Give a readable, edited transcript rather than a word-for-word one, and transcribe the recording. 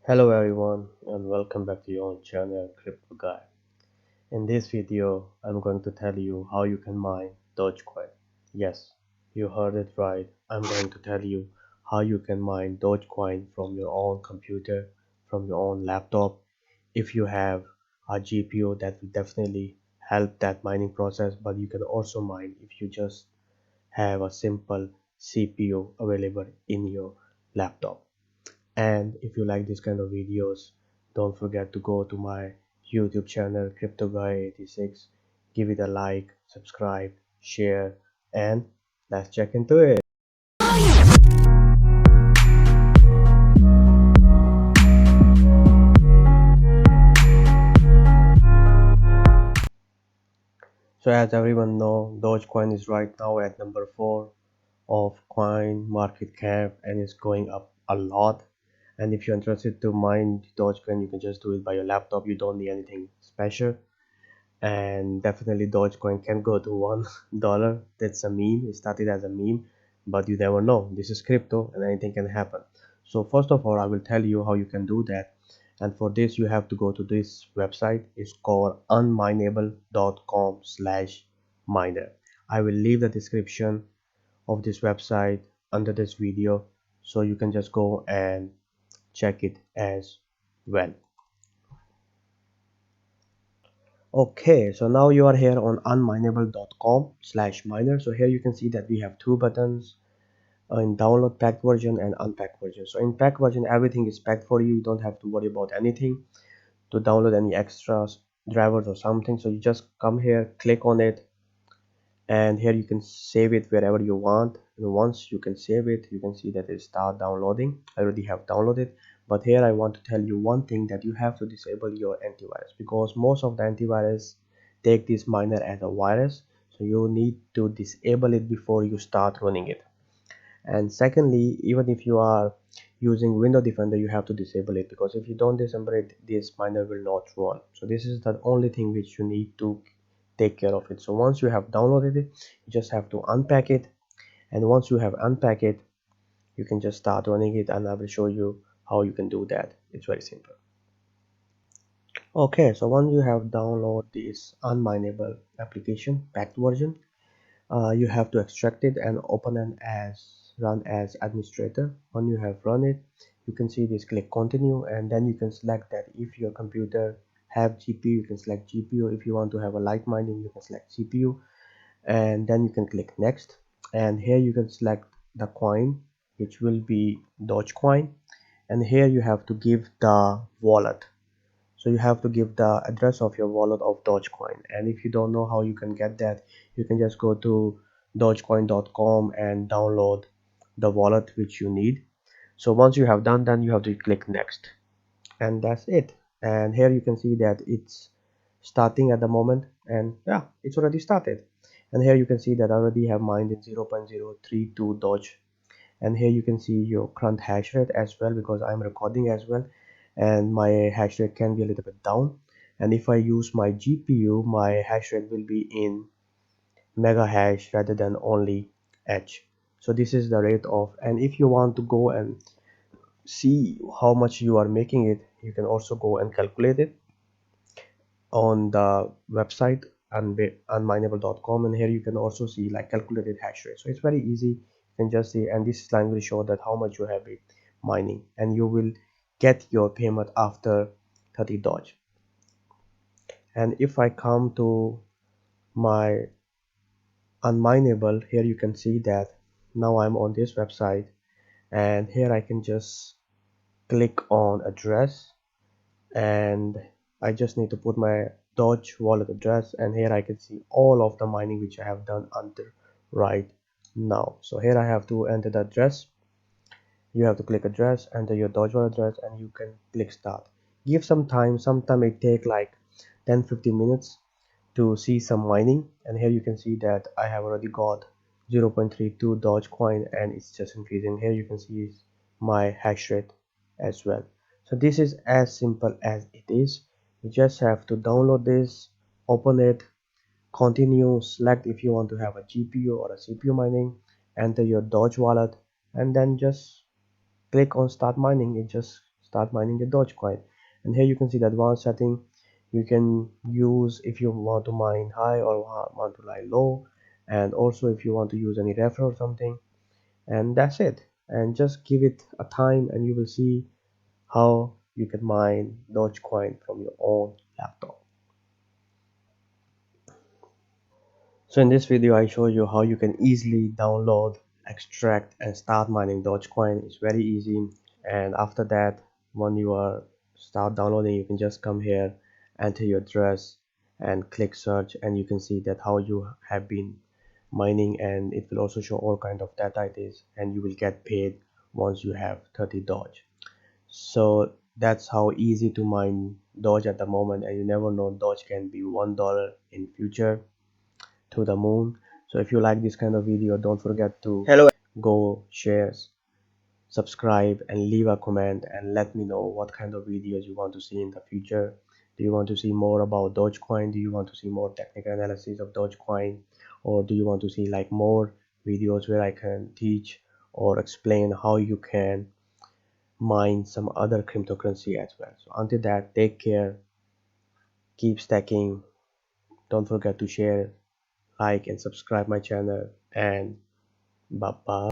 Hello everyone and welcome back to your own channel Crypto Guy. In this video I'm going to tell you how you can mine Dogecoin. Yes, you heard it right. I'm going to tell you how you can mine Dogecoin from your own computer, from your own laptop. If you have a GPU, that will definitely help that mining process, but you can also mine if you just have a simple CPU available in your laptop. And if you like this kind of videos, don't forget to go to my YouTube channel Crypto Guy 86. Give it a like, subscribe, share, and let's check into it. So as everyone know, Dogecoin is right now at number 4 of coin market cap and it's going up a lot. And if you're interested to mine Dogecoin, you can just do it by your laptop. You don't need anything special. And definitely Dogecoin can go to $1. That's a meme. It started as a meme, but you never know. This is crypto and anything can happen. So first of all, I will tell you how you can do that. And for this, you have to go to this website. It's called unmineable.com/miner. I will leave the description of this website under this video, so you can just go and check it as well. Okay, so now you are here on unmineable.com/miner. So here you can see that we have two buttons in download packed version and unpacked version. So in packed version, everything is packed for you. You don't have to worry about anything to download any extras, drivers or something. So you just come here, click on it, and here you can save it wherever you want. And once you can save it, you can see that it start downloading. I already have downloaded, but here I want to tell you one thing, that you have to disable your antivirus, because most of the antivirus take this miner as a virus. So you need to disable it before you start running it. And secondly, even if you are using window defender, you have to disable it, because if you don't disable it, this miner will not run. So this is the only thing which you need to take care of it. So once you have downloaded it, you just have to unpack it, and once you have unpacked it, you can just start running it, and I will show you how you can do that. It's very simple. Okay, so once you have downloaded this unmineable application packed version, you have to extract it and open it as run as administrator. When you have run it, you can see this, click continue, and then you can select that if your computer have GPU, you can select GPU. If you want to have a light mining, you can select CPU, and then you can click next, and here you can select the coin, which will be Dogecoin, and here you have to give the wallet. So you have to give the address of your wallet of Dogecoin, and if you don't know how you can get that, you can just go to dogecoin.com and download the wallet which you need. So once you have done that, you have to click next, and that's it. And here you can see that it's starting at the moment, and yeah, it's already started. And here you can see that I already have mined in 0.032 Doge, and here you can see your current hash rate as well, because I'm recording as well, and my hash rate can be a little bit down. And if I use my GPU, my hash rate will be in mega hash rather than only H. So this is the rate of, and if you want to go and see how much you are making it, you can also go and calculate it on the website unmineable.com, and here you can also see like calculated hash rate. So it's very easy. You can just see, and this line will show that how much you have been mining, and you will get your payment after 30 Doge. And if I come to my unmineable, here you can see that now I'm on this website, and here I can just click on address, and I just need to put my Doge wallet address, and here I can see all of the mining which I have done until right now. So here I have to enter the address. You have to click address, enter your Doge wallet address, and you can click start. Give some time. Sometime it take like 10-15 minutes to see some mining, and here you can see that I have already got 0.32 Doge coin, and it's just increasing. Here you can see my hash rate as well. So this is as simple as it is. You just have to download this, open it, continue, select if you want to have a GPU or a CPU mining, enter your Doge wallet, and then just click on start mining. It just start mining a Dogecoin. And here you can see the advanced setting you can use if you want to mine high or want to lie low, and also if you want to use any referral or something. And that's it. And just give it a time and you will see how you can mine Dogecoin from your own laptop. So in this video I show you how you can easily download, extract and start mining Dogecoin. It's very easy, and after that, when you are start downloading, you can just come here, enter your address and click search, and you can see that how you have been mining, and it will also show all kind of data it is, and you will get paid once you have 30 Doge. So that's how easy to mine Doge at the moment, and you never know, Doge can be $1 in future to the moon. So if you like this kind of video, don't forget to Hello. go share, subscribe and leave a comment and let me know what kind of videos you want to see in the future. Do you want to see more about Dogecoin? Do you want to see more technical analysis of Dogecoin? Or do you want to see like more videos where I can teach or explain how you can mine some other cryptocurrency as well? So until that, take care, keep stacking, don't forget to share, like and subscribe my channel, and bye bye.